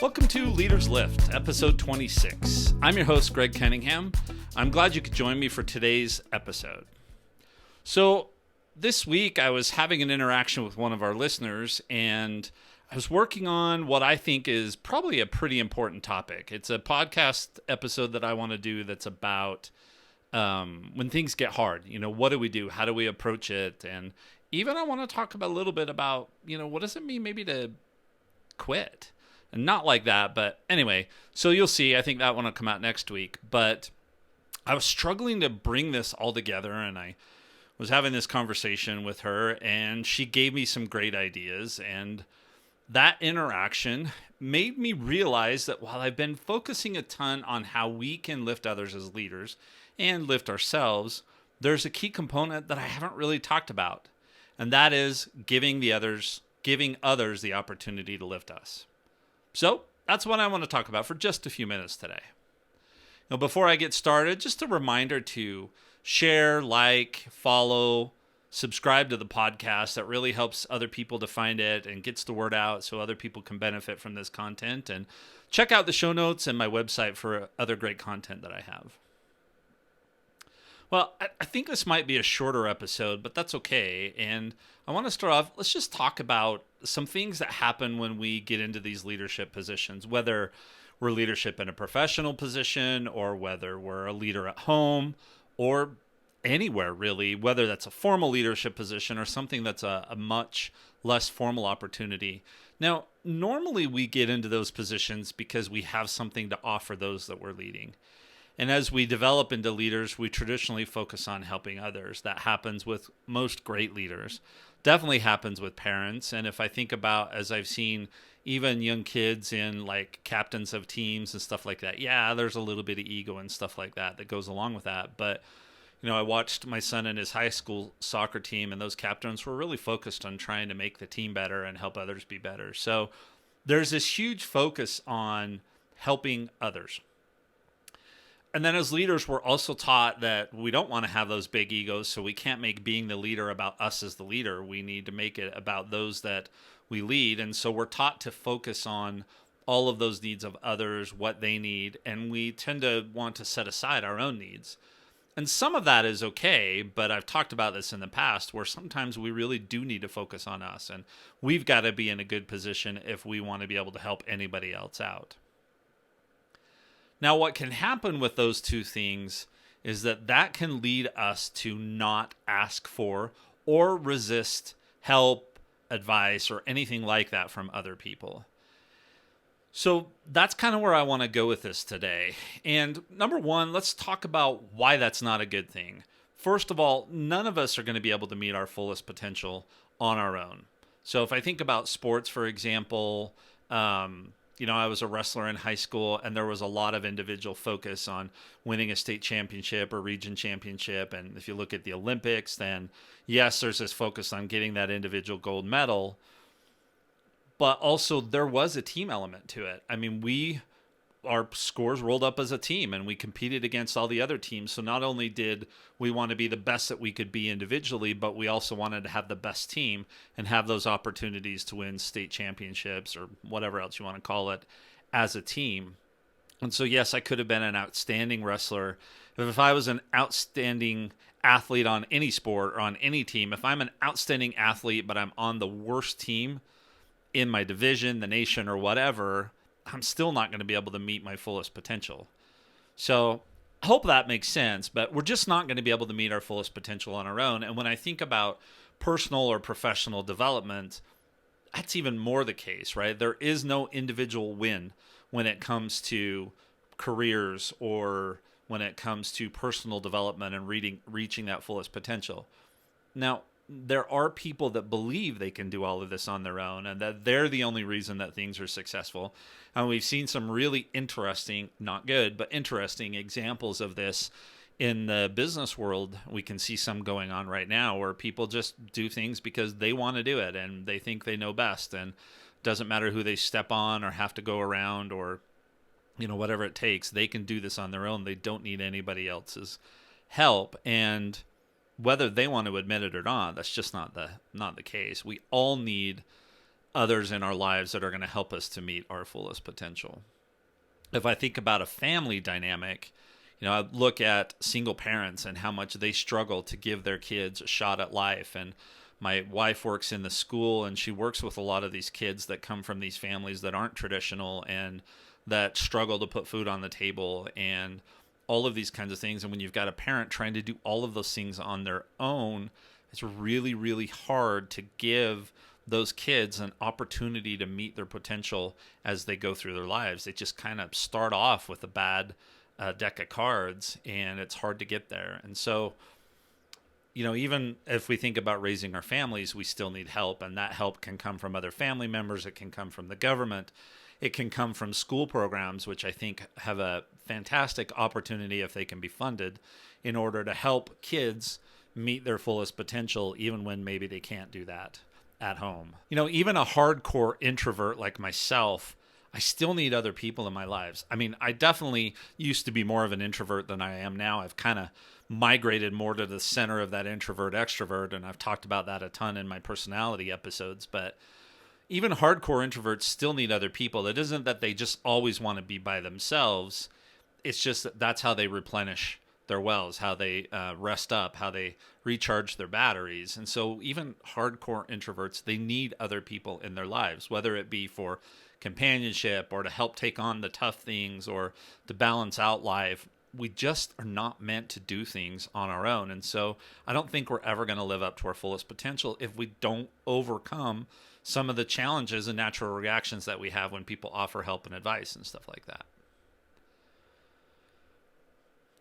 Welcome to Leaders Lift, episode 26. I'm your host, Greg Cunningham. I'm glad you could join me for today's episode. So, this week I was having an interaction with one of our listeners, and I was working on what I think is probably a pretty important topic. It's a podcast episode that I want to do that's about when things get hard. You know, what do we do? How do we approach it? And even I want to talk about a little bit about, what does it mean maybe to quit? And not like that, but anyway, so you'll see. I think that one will come out next week. But I was struggling to bring this all together, and I was having this conversation with her, and she gave me some great ideas. And that interaction made me realize that while I've been focusing a ton on how we can lift others as leaders and lift ourselves, there's a key component that I haven't really talked about, and that is giving others the opportunity to lift us. So that's what I want to talk about for just a few minutes today. Now, before I get started, just a reminder to share, like, follow, subscribe to the podcast. That really helps other people to find it and gets the word out so other people can benefit from this content. And check out the show notes and my website for other great content that I have. Well, I think this might be a shorter episode, but that's okay. And I want to start off, let's just talk about some things that happen when we get into these leadership positions, whether we're leadership in a professional position or whether we're a leader at home or anywhere really, whether that's a formal leadership position or something that's a much less formal opportunity. Now, normally we get into those positions because we have something to offer those that we're leading. And as we develop into leaders, we traditionally focus on helping others. That happens with most great leaders. Definitely happens with parents. And if I think about, as I've seen even young kids in like captains of teams and stuff like that, yeah, there's a little bit of ego and stuff like that goes along with that. But, I watched my son in his high school soccer team, and those captains were really focused on trying to make the team better and help others be better. So there's this huge focus on helping others. And then as leaders, we're also taught that we don't want to have those big egos, so we can't make being the leader about us as the leader. We need to make it about those that we lead. And so we're taught to focus on all of those needs of others, what they need, and we tend to want to set aside our own needs. And some of that is okay, but I've talked about this in the past where sometimes we really do need to focus on us, and we've got to be in a good position if we want to be able to help anybody else out. Now, what can happen with those two things is that can lead us to not ask for or resist help, advice, or anything like that from other people. So that's kind of where I want to go with this today. And number one, let's talk about why that's not a good thing. First of all, none of us are going to be able to meet our fullest potential on our own. So if I think about sports, for example, I was a wrestler in high school, and there was a lot of individual focus on winning a state championship or region championship. And if you look at the Olympics, then yes, there's this focus on getting that individual gold medal. But also there was a team element to it. I mean, our scores rolled up as a team, and we competed against all the other teams. So not only did we want to be the best that we could be individually, but we also wanted to have the best team and have those opportunities to win state championships or whatever else you want to call it as a team. And so, yes, I could have been an outstanding wrestler. If I was an outstanding athlete on any sport or on any team, if I'm an outstanding athlete, but I'm on the worst team in my division, the nation, or whatever, I'm still not going to be able to meet my fullest potential. So I hope that makes sense, but we're just not going to be able to meet our fullest potential on our own. And when I think about personal or professional development, that's even more the case, right? There is no individual win when it comes to careers or when it comes to personal development and reaching that fullest potential. Now, there are people that believe they can do all of this on their own and that they're the only reason that things are successful. And we've seen some really interesting, not good, but interesting examples of this in the business world. We can see some going on right now where people just do things because they want to do it and they think they know best, and it doesn't matter who they step on or have to go around or, whatever it takes. They can do this on their own. They don't need anybody else's help. And whether they want to admit it or not, that's just not the case. We all need others in our lives that are going to help us to meet our fullest potential. If I think about a family dynamic, I look at single parents and how much they struggle to give their kids a shot at life. And my wife works in the school, and she works with a lot of these kids that come from these families that aren't traditional and that struggle to put food on the table and all of these kinds of things. And when you've got a parent trying to do all of those things on their own, it's really, really hard to give those kids an opportunity to meet their potential as they go through their lives. They just kind of start off with a bad deck of cards, and it's hard to get there. And so, even if we think about raising our families, we still need help, and that help can come from other family members. It can come from the government. It can come from school programs, which I think have a fantastic opportunity if they can be funded in order to help kids meet their fullest potential, even when maybe they can't do that at home. Even a hardcore introvert like myself, I still need other people in my lives. I mean, I definitely used to be more of an introvert than I am now. I've kind of migrated more to the center of that introvert extrovert, and I've talked about that a ton in my personality episodes. But even hardcore introverts still need other people. It isn't that they just always want to be by themselves. It's just that that's how they replenish their wells, how they rest up, how they recharge their batteries. And so even hardcore introverts, they need other people in their lives, whether it be for companionship or to help take on the tough things or to balance out life. We just are not meant to do things on our own. And so I don't think we're ever going to live up to our fullest potential if we don't overcome some of the challenges and natural reactions that we have when people offer help and advice and stuff like that.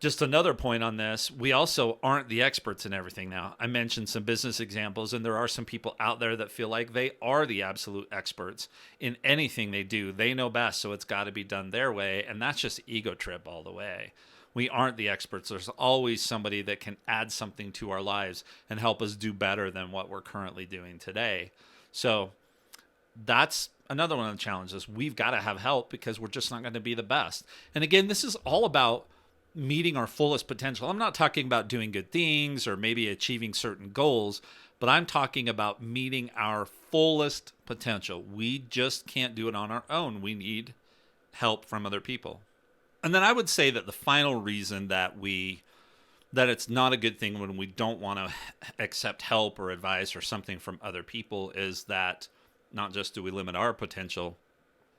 Just another point on this, we also aren't the experts in everything now. I mentioned some business examples, and there are some people out there that feel like they are the absolute experts in anything they do. They know best, so it's got to be done their way, and that's just ego trip all the way. We aren't the experts. There's always somebody that can add something to our lives and help us do better than what we're currently doing today. So that's another one of the challenges. We've got to have help because we're just not going to be the best. And again, this is all about meeting our fullest potential. I'm not talking about doing good things or maybe achieving certain goals, but I'm talking about meeting our fullest potential. We just can't do it on our own. We need help from other people. And then I would say that the final reason that it's not a good thing when we don't want to accept help or advice or something from other people is that not just do we limit our potential,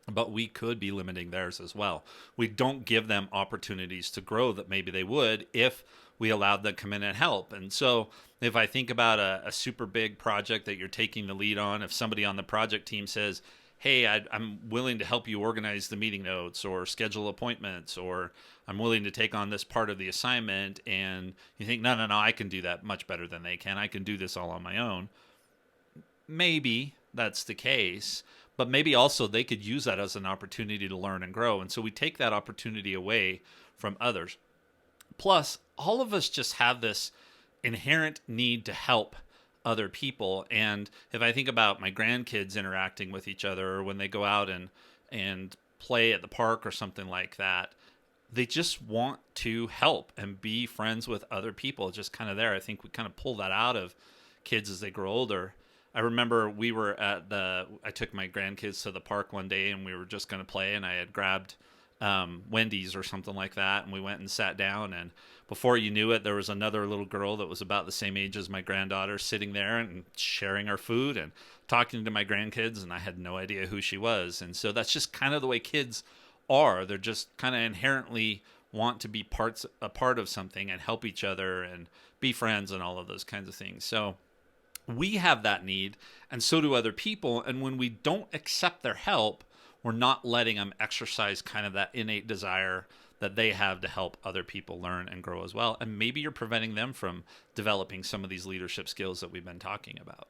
but we could be limiting theirs as well. We don't give them opportunities to grow that maybe they would if we allowed them to come in and help. And so if I think about a super big project that you're taking the lead on, if somebody on the project team says, hey, I'm willing to help you organize the meeting notes or schedule appointments, or I'm willing to take on this part of the assignment, and you think, no, I can do that much better than they can. I can do this all on my own. Maybe that's the case, but maybe also they could use that as an opportunity to learn and grow. And so we take that opportunity away from others. Plus, all of us just have this inherent need to help other people. And if I think about my grandkids interacting with each other, or when they go out and play at the park or something like that, they just want to help and be friends with other people. It's just kind of there. I think we kind of pull that out of kids as they grow older. I remember I took my grandkids to the park one day, and we were just going to play, and I had grabbed Wendy's or something like that, and we went and sat down, and before you knew it, there was another little girl that was about the same age as my granddaughter sitting there and sharing our food and talking to my grandkids, and I had no idea who she was. And so that's just kind of the way kids are. They're just kind of inherently want to be a part of something and help each other and be friends and all of those kinds of things. So we have that need, and so do other people. And when we don't accept their help, we're not letting them exercise kind of that innate desire that they have to help other people learn and grow as well. And maybe you're preventing them from developing some of these leadership skills that we've been talking about.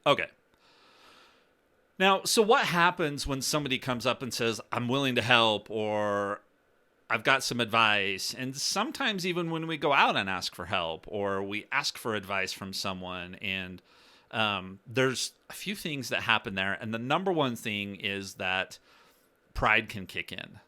Okay. Now, so what happens when somebody comes up and says, I'm willing to help, or I've got some advice? And sometimes even when we go out and ask for help, or we ask for advice from someone, and there's a few things that happen there. And the number one thing is that pride can kick in.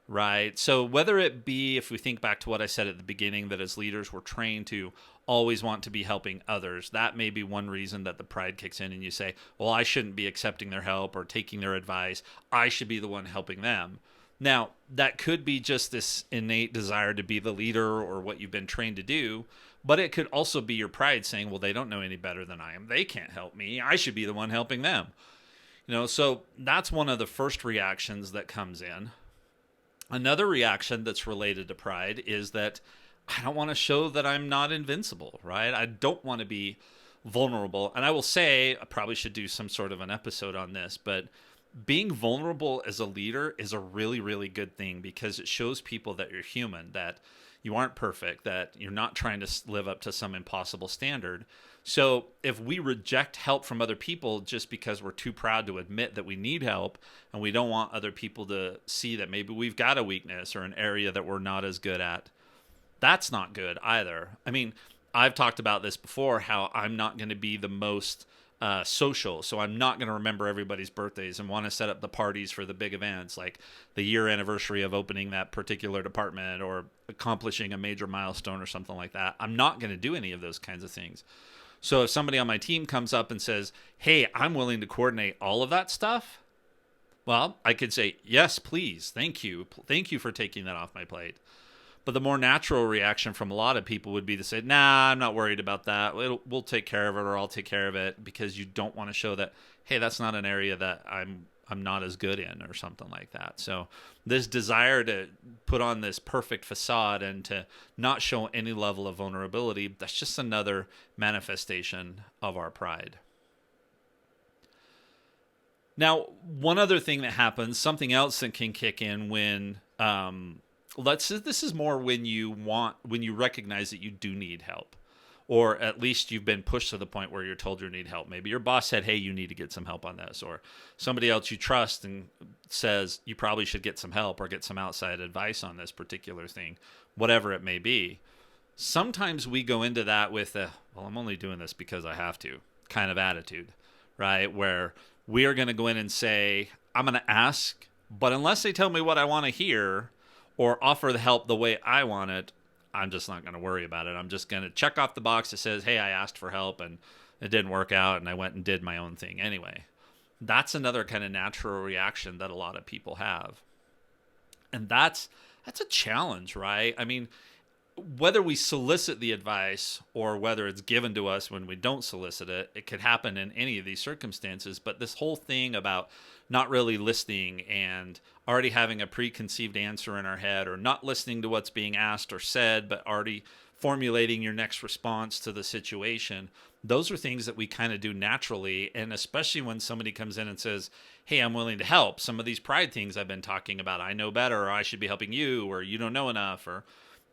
right? So whether it be, if we think back to what I said at the beginning, that as leaders we're trained to always want to be helping others, that may be one reason that the pride kicks in and you say, well, I shouldn't be accepting their help or taking their advice. I should be the one helping them. Now, that could be just this innate desire to be the leader or what you've been trained to do, but it could also be your pride saying, well, they don't know any better than I am. They can't help me. I should be the one helping them. So that's one of the first reactions that comes in. Another reaction that's related to pride is that I don't want to show that I'm not invincible, right? I don't want to be vulnerable. And I will say, I probably should do some sort of an episode on this, but being vulnerable as a leader is a really, really good thing because it shows people that you're human, that you aren't perfect, that you're not trying to live up to some impossible standard. So if we reject help from other people just because we're too proud to admit that we need help and we don't want other people to see that maybe we've got a weakness or an area that we're not as good at, that's not good either. I mean, I've talked about this before, how I'm not going to be the most social. So I'm not going to remember everybody's birthdays and want to set up the parties for the big events, like the year anniversary of opening that particular department or accomplishing a major milestone or something like that. I'm not going to do any of those kinds of things. So if somebody on my team comes up and says, hey, I'm willing to coordinate all of that stuff, well, I could say, yes, please. Thank you. Thank you for taking that off my plate. But the more natural reaction from a lot of people would be to say, nah, I'm not worried about that. We'll take care of it, or I'll take care of it, because you don't want to show that, hey, that's not an area that I'm not as good in or something like that. So this desire to put on this perfect facade and to not show any level of vulnerability, that's just another manifestation of our pride. Now, one other thing that happens, something else that can kick in when this is more when you recognize that you do need help, or at least you've been pushed to the point where you're told you need help. Maybe your boss said, hey, you need to get some help on this, or somebody else you trust and says you probably should get some help or get some outside advice on this particular thing, whatever it may be. Sometimes we go into that with well, I'm only doing this because I have to kind of attitude, right? Where we are going to go in and say, I'm going to ask, but unless they tell me what I want to hear or offer the help the way I want it, I'm just not going to worry about it. I'm just going to check off the box that says, hey, I asked for help and it didn't work out and I went and did my own thing anyway. That's another kind of natural reaction that a lot of people have. And that's a challenge, right? I mean, whether we solicit the advice or whether it's given to us when we don't solicit it, it could happen in any of these circumstances. But this whole thing about not really listening and already having a preconceived answer in our head, or not listening to what's being asked or said, but already formulating your next response to the situation, those are things that we kind of do naturally. And especially when somebody comes in and says, hey, I'm willing to help. Some of these pride things I've been talking about, I know better, or I should be helping you, or you don't know enough, or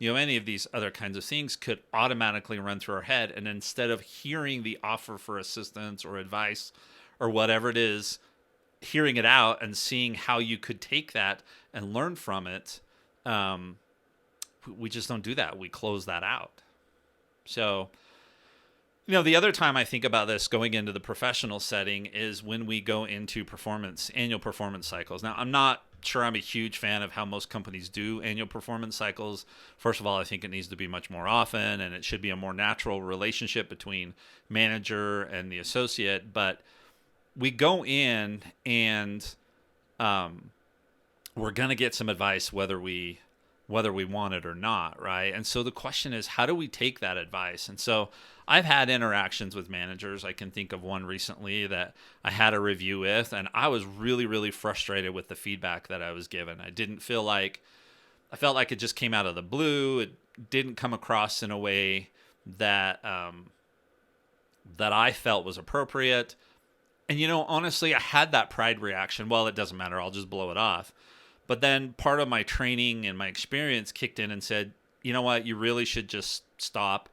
any of these other kinds of things could automatically run through our head. And instead of hearing the offer for assistance or advice or whatever it is, hearing it out and seeing how you could take that and learn from it, we just don't do that. We close that out. So, the other time I think about this going into the professional setting is when we go into annual performance cycles. Now, I'm not sure I'm a huge fan of how most companies do annual performance cycles. First of all, I think it needs to be much more often, and it should be a more natural relationship between manager and the associate. But we go in and we're going to get some advice whether we want it or not, right? And so the question is, how do we take that advice? And so I've had interactions with managers. I can think of one recently that I had a review with, and I was really, really frustrated with the feedback that I was given. I felt like it just came out of the blue. It didn't come across in a way that that I felt was appropriate. And honestly, I had that pride reaction. Well, it doesn't matter. I'll just blow it off. But then part of my training and my experience kicked in and said, you know what, you really should just stop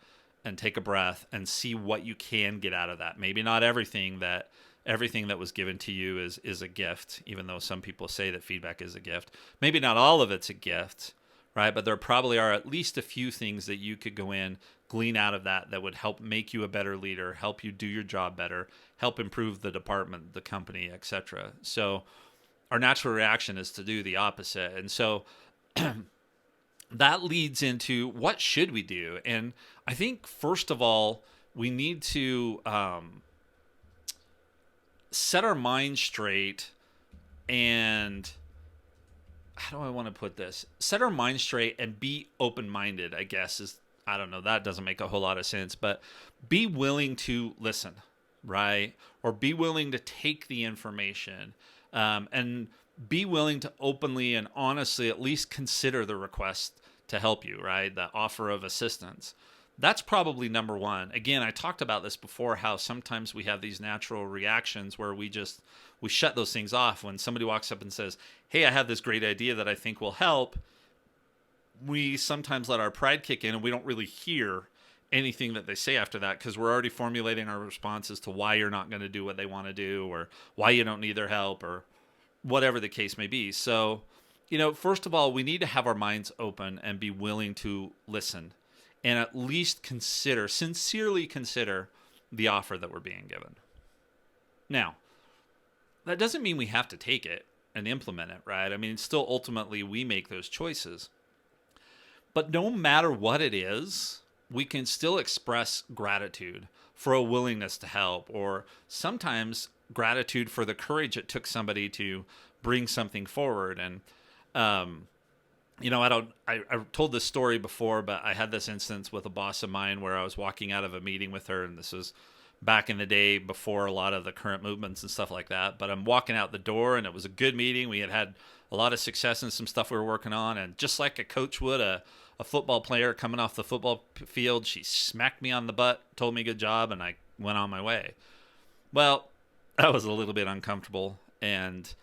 and take a breath and see what you can get out of that. Maybe not everything that was given to you is a gift, even though some people say that feedback is a gift. Maybe not all of it's a gift, right? But there probably are at least a few things that you could go in, glean out of that would help make you a better leader, help you do your job better, help improve the department, the company, etc. So our natural reaction is to do the opposite. And so that leads into what should we do? And I think, first of all, we need to set our mind straight and how do I want to put this? Set our mind straight and be open-minded, I guess is, I don't know, that doesn't make a whole lot of sense, but be willing to listen, right? Or be willing to take the information, and be willing to openly and honestly at least consider the request to help you, right? The offer of assistance. That's probably number one. Again, I talked about this before, how sometimes we have these natural reactions where we shut those things off. When somebody walks up and says, hey, I have this great idea that I think will help, we sometimes let our pride kick in and we don't really hear anything that they say after that, because we're already formulating our responses to why you're not going to do what they want to do, or why you don't need their help, or whatever the case may be. So, first of all, we need to have our minds open and be willing to listen and at least sincerely consider the offer that we're being given. Now, that doesn't mean we have to take it and implement it, right? I mean, still ultimately we make those choices. But no matter what it is, we can still express gratitude for a willingness to help, or sometimes gratitude for the courage it took somebody to bring something forward. And, I told this story before, but I had this instance with a boss of mine where I was walking out of a meeting with her, and this was back in the day before a lot of the current movements and stuff like that. But I'm walking out the door, and it was a good meeting. We had a lot of success in some stuff we were working on, and just like a coach would, a football player coming off the football field, she smacked me on the butt, told me good job, and I went on my way. Well, that was a little bit uncomfortable, and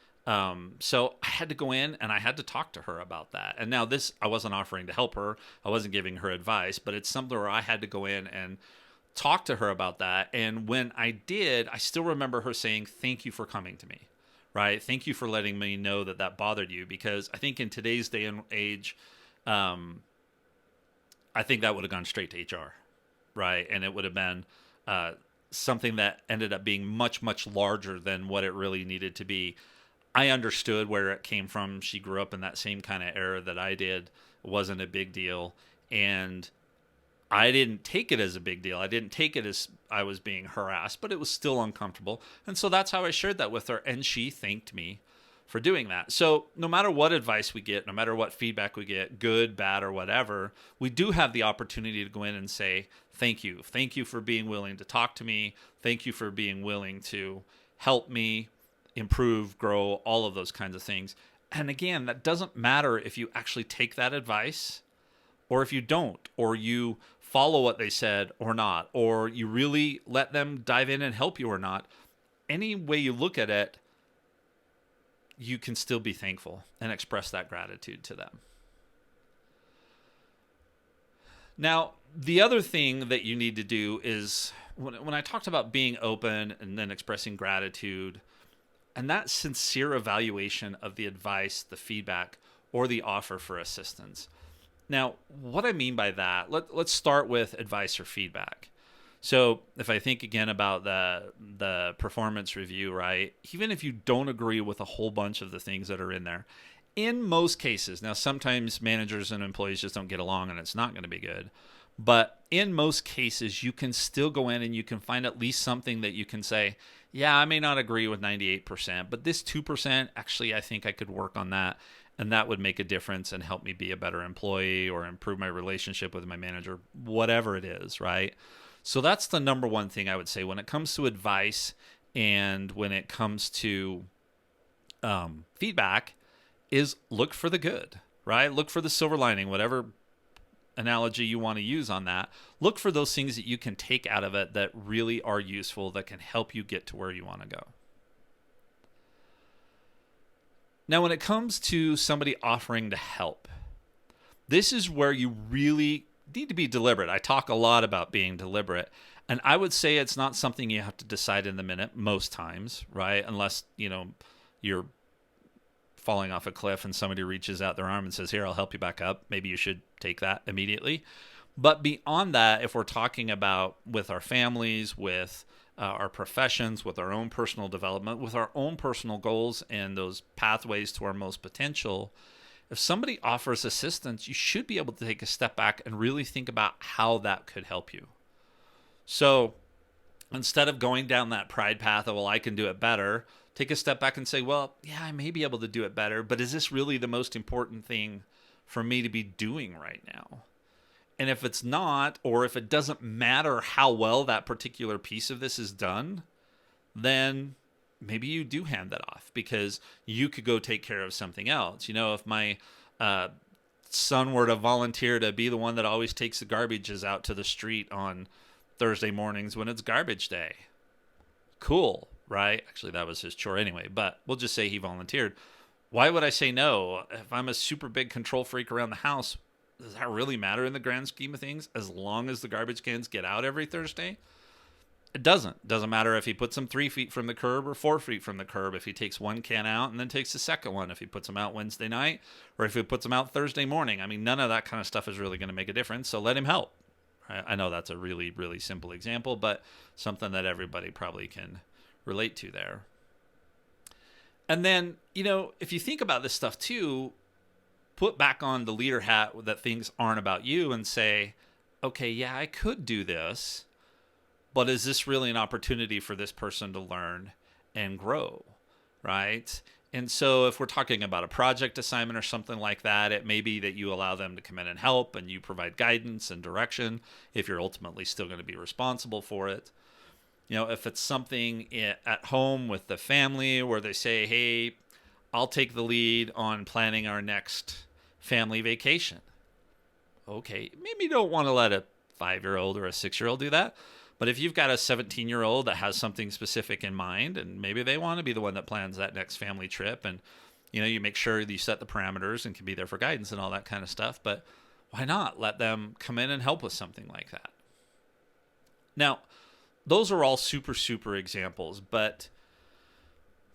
so I had to go in and I had to talk to her about that. And now this, I wasn't offering to help her, I wasn't giving her advice, but it's something where I had to go in and talk to her about that. And when I did, I still remember her saying, thank you for coming to me, right? Thank you for letting me know that bothered you, because I think in today's day and age, I think that would have gone straight to HR, right? And it would have been something that ended up being much, much larger than what it really needed to be. I understood where it came from. She grew up in that same kind of era that I did. It wasn't a big deal. And I didn't take it as a big deal. I didn't take it as I was being harassed, but it was still uncomfortable. And so that's how I shared that with her. And she thanked me for doing that. So no matter what advice we get, no matter what feedback we get, good, bad, or whatever, we do have the opportunity to go in and say, thank you. Thank you for being willing to talk to me. Thank you for being willing to help me improve, grow, all of those kinds of things. And again, that doesn't matter if you actually take that advice or if you don't, or you follow what they said or not, or you really let them dive in and help you or not. Any way you look at it, you can still be thankful and express that gratitude to them. Now, the other thing that you need to do is, when I talked about being open and then expressing gratitude, and that sincere evaluation of the advice, the feedback, or the offer for assistance. Now, what I mean by that, let's start with advice or feedback. So if I think again about the performance review, right? Even if you don't agree with a whole bunch of the things that are in there, in most cases, now sometimes managers and employees just don't get along and it's not going to be good. But in most cases, you can still go in and you can find at least something that you can say, yeah, I may not agree with 98%, but this 2%, actually, I think I could work on that. And that would make a difference and help me be a better employee or improve my relationship with my manager, whatever it is, right? So that's the number one thing I would say when it comes to advice and when it comes to feedback, is look for the good, right? Look for the silver lining, whatever analogy you want to use on that. Look for those things that you can take out of it that really are useful, that can help you get to where you want to go. Now, when it comes to somebody offering to help, this is where you really need to be deliberate. I talk a lot about being deliberate, and I would say it's not something you have to decide in the minute most times, right? Unless, you're falling off a cliff and somebody reaches out their arm and says, here, I'll help you back up. Maybe you should take that immediately. But beyond that, if we're talking about with our families, with our professions, with our own personal development, with our own personal goals and those pathways to our most potential, if somebody offers assistance, you should be able to take a step back and really think about how that could help you. So instead of going down that pride path of, well, I can do it better, take a step back and say, well, yeah, I may be able to do it better, but is this really the most important thing for me to be doing right now? And if it's not, or if it doesn't matter how well that particular piece of this is done, then maybe you do hand that off because you could go take care of something else. If my son were to volunteer to be the one that always takes the garbages out to the street on Thursday mornings when it's garbage day, cool, right? Actually, that was his chore anyway, but we'll just say he volunteered. Why would I say no? If I'm a super big control freak around the house, does that really matter in the grand scheme of things? As long as the garbage cans get out every Thursday? It doesn't matter if he puts them 3 feet from the curb or 4 feet from the curb. If he takes one can out and then takes the second one, if he puts them out Wednesday night, or if he puts them out Thursday morning. I mean, none of that kind of stuff is really going to make a difference. So let him help. I know that's a really, really simple example, but something that everybody probably can relate to there. And then, if you think about this stuff too, put back on the leader hat that things aren't about you and say, okay, yeah, I could do this, but is this really an opportunity for this person to learn and grow, right? And so if we're talking about a project assignment or something like that, it may be that you allow them to come in and help and you provide guidance and direction if you're ultimately still going to be responsible for it. If it's something at home with the family where they say, hey, I'll take the lead on planning our next family vacation. Okay, maybe you don't want to let a 5-year-old or a 6-year-old do that. But if you've got a 17-year-old that has something specific in mind, and maybe they want to be the one that plans that next family trip, and you make sure that you set the parameters and can be there for guidance and all that kind of stuff, but why not let them come in and help with something like that? Now, those are all super, super examples, but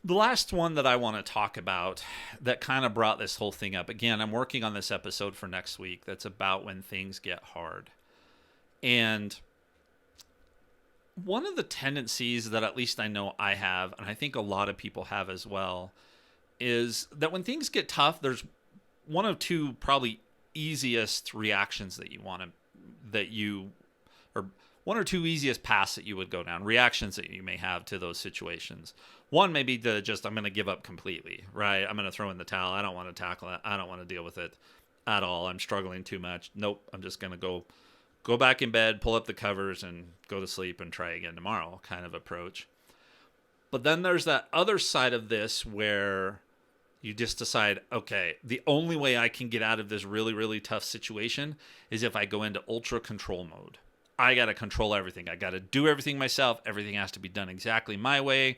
the last one that I want to talk about that kind of brought this whole thing up, again, I'm working on this episode for next week that's about when things get hard. And one of the tendencies that at least I know I have, and I think a lot of people have as well, is that when things get tough, there's one of two probably easiest reactions or one or two easiest paths that you would go down, reactions that you may have to those situations. One may be I'm going to give up completely, right? I'm going to throw in the towel. I don't want to tackle it. I don't want to deal with it at all. I'm struggling too much. Nope. I'm just going to go back in bed, pull up the covers, and go to sleep and try again tomorrow kind of approach. But then there's that other side of this where you just decide, okay, the only way I can get out of this really, really tough situation is if I go into ultra control mode. I got to control everything. I got to do everything myself. Everything has to be done exactly my way.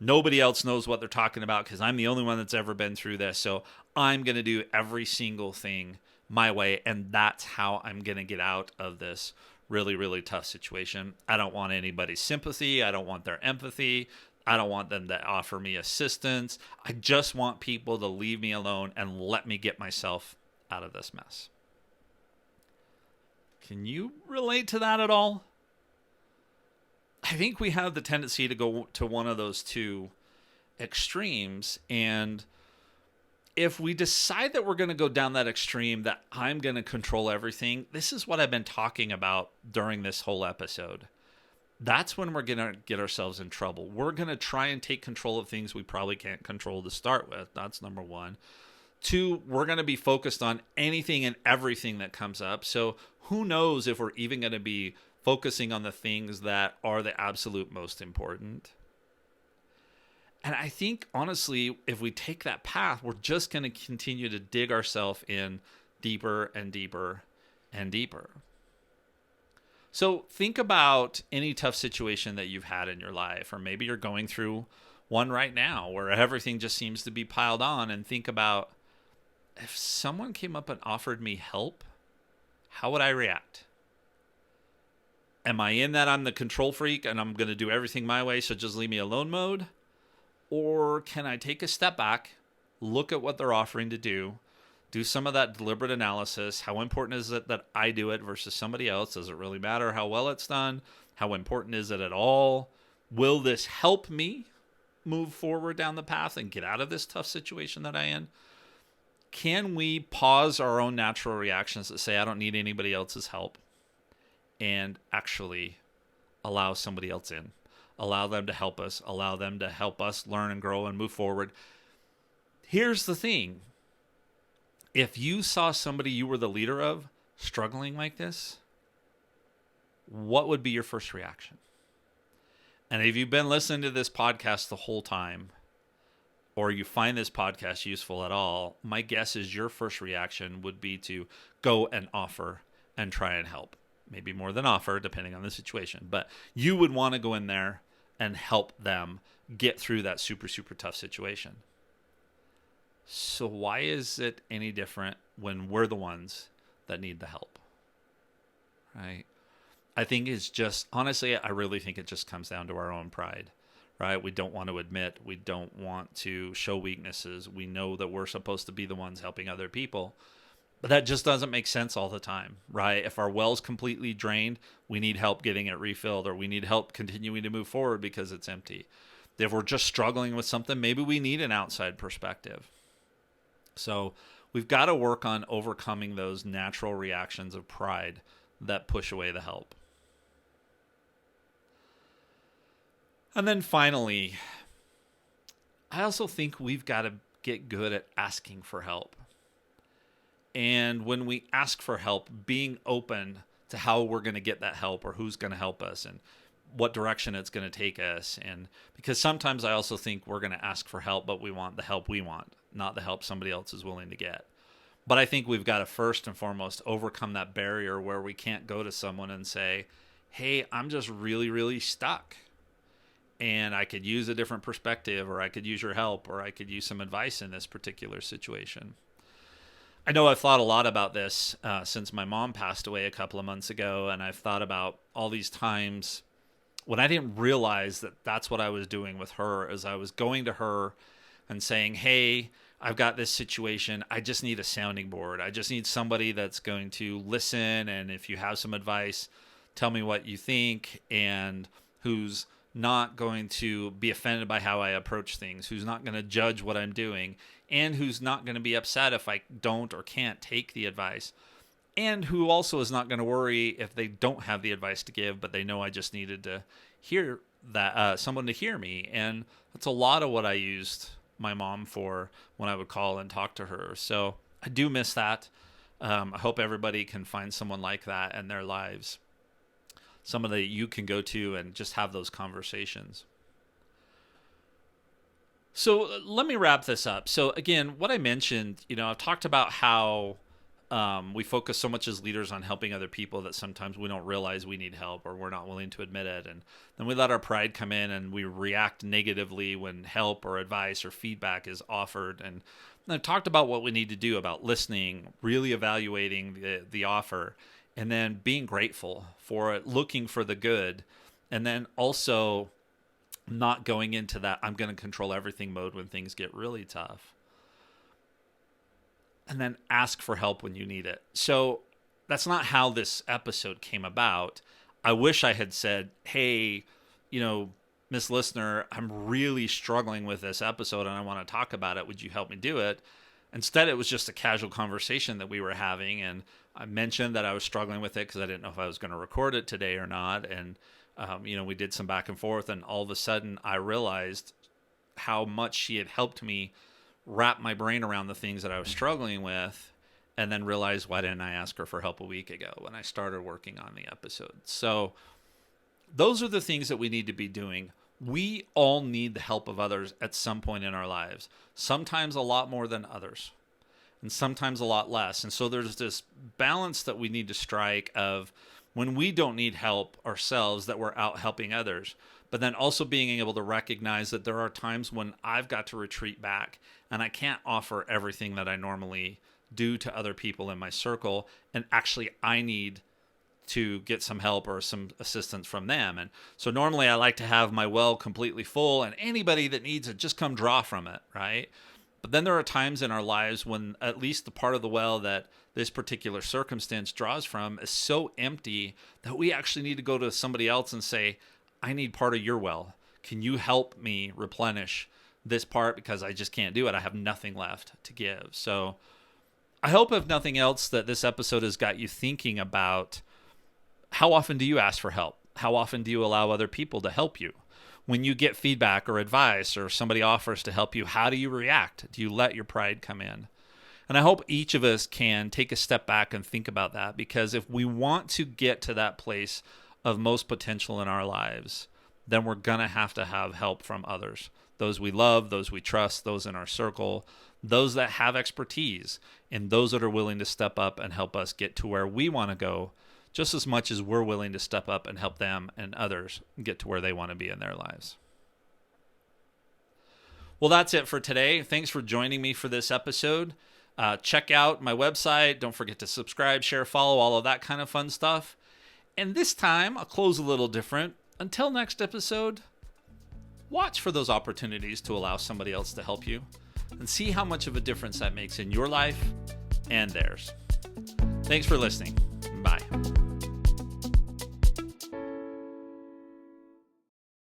Nobody else knows what they're talking about because I'm the only one that's ever been through this. So I'm going to do every single thing my way, and that's how I'm going to get out of this really, really tough situation. I don't want anybody's sympathy. I don't want their empathy. I don't want them to offer me assistance. I just want people to leave me alone and let me get myself out of this mess. Can you relate to that at all? I think we have the tendency to go to one of those two extremes, and if we decide that we're going to go down that extreme, that I'm going to control everything, this is what I've been talking about during this whole episode. That's when we're going to get ourselves in trouble. We're going to try and take control of things we probably can't control to start with. That's number one. Two, we're going to be focused on anything and everything that comes up. So who knows if we're even going to be focusing on the things that are the absolute most important. And I think, honestly, if we take that path, we're just going to continue to dig ourselves in deeper and deeper and deeper. So think about any tough situation that you've had in your life, or maybe you're going through one right now where everything just seems to be piled on, and think about, if someone came up and offered me help, how would I react? Am I in that I'm the control freak and I'm going to do everything my way, so just leave me alone mode? Or can I take a step back, look at what they're offering to do some of that deliberate analysis? How important is it that I do it versus somebody else? Does it really matter how well it's done? How important is it at all? Will this help me move forward down the path and get out of this tough situation that I'm in? can we pause our own natural reactions that say, I don't need anybody else's help, and actually allow somebody else in? Allow them to help us. Allow them to help us learn and grow and move forward. Here's the thing. If you saw somebody you were the leader of struggling like this, what would be your first reaction? And if you've been listening to this podcast the whole time, or you find this podcast useful at all, my guess is your first reaction would be to go and offer and try and help. Maybe more than offer, depending on the situation. But you would want to go in there and help them get through that super, super tough situation. So why is it any different when we're the ones that need the help? Right? I think it's just, honestly, I really think it just comes down to our own pride. Right? We don't want to admit, we don't want to show weaknesses. We know that we're supposed to be the ones helping other people, but that just doesn't make sense all the time, right? If our well's completely drained, we need help getting it refilled, or we need help continuing to move forward because it's empty. If we're just struggling with something, maybe we need an outside perspective. So we've got to work on overcoming those natural reactions of pride that push away the help. And then finally, I also think we've got to get good at asking for help. And when we ask for help, being open to how we're going to get that help, or who's going to help us, and what direction it's going to take us. And because sometimes I also think we're going to ask for help, but we want the help we want, not the help somebody else is willing to get. But I think we've got to first and foremost overcome that barrier where we can't go to someone and say, hey, I'm just really, really stuck, and I could use a different perspective, or I could use your help, or I could use some advice in this particular situation. I know I've thought a lot about this since my mom passed away a couple of months ago, and I've thought about all these times when I didn't realize that that's what I was doing with her, as I was going to her and saying, hey, I've got this situation. I just need a sounding board. I just need somebody that's going to listen, and if you have some advice, tell me what you think, and who's not going to be offended by how I approach things, who's not going to judge what I'm doing, and who's not going to be upset if I don't or can't take the advice, and who also is not going to worry if they don't have the advice to give, but they know I just needed to hear that, someone to hear me. And that's a lot of what I used my mom for when I would call and talk to her. So I do miss that. I hope everybody can find someone like that in their lives, someone that you can go to and just have those conversations. So let me wrap this up. So again, what I mentioned, I've talked about how we focus so much as leaders on helping other people that sometimes we don't realize we need help, or we're not willing to admit it. And then we let our pride come in and we react negatively when help or advice or feedback is offered. And I've talked about what we need to do about listening, really evaluating the offer, and then being grateful for it, looking for the good, and then also not going into that I'm going to control everything mode when things get really tough. And then ask for help when you need it. So that's not how this episode came about. I wish I had said, hey, Miss Listener, I'm really struggling with this episode and I want to talk about it. Would you help me do it? Instead, it was just a casual conversation that we were having. And I mentioned that I was struggling with it because I didn't know if I was going to record it today or not. And, we did some back and forth. And all of a sudden, I realized how much she had helped me wrap my brain around the things that I was struggling with, and then realized, why didn't I ask her for help a week ago when I started working on the episode? So those are the things that we need to be doing. We all need the help of others at some point in our lives, sometimes a lot more than others, and sometimes a lot less. And so there's this balance that we need to strike of when we don't need help ourselves, that we're out helping others, but then also being able to recognize that there are times when I've got to retreat back and I can't offer everything that I normally do to other people in my circle. And actually I need to get some help or some assistance from them. And so normally I like to have my well completely full, and anybody that needs it, just come draw from it, right? But then there are times in our lives when at least the part of the well that this particular circumstance draws from is so empty that we actually need to go to somebody else and say, I need part of your well. Can you help me replenish this part, because I just can't do it. I have nothing left to give. So I hope, if nothing else, that this episode has got you thinking about how often do you ask for help? How often do you allow other people to help you? When you get feedback or advice or somebody offers to help you, how do you react? Do you let your pride come in? And I hope each of us can take a step back and think about that, because if we want to get to that place of most potential in our lives, then we're going to have help from others. Those we love, those we trust, those in our circle, those that have expertise, and those that are willing to step up and help us get to where we want to go, just as much as we're willing to step up and help them and others get to where they want to be in their lives. Well, that's it for today. Thanks for joining me for this episode. Check out my website. Don't forget to subscribe, share, follow, all of that kind of fun stuff. And this time, I'll close a little different. Until next episode, watch for those opportunities to allow somebody else to help you and see how much of a difference that makes in your life and theirs. Thanks for listening. Bye.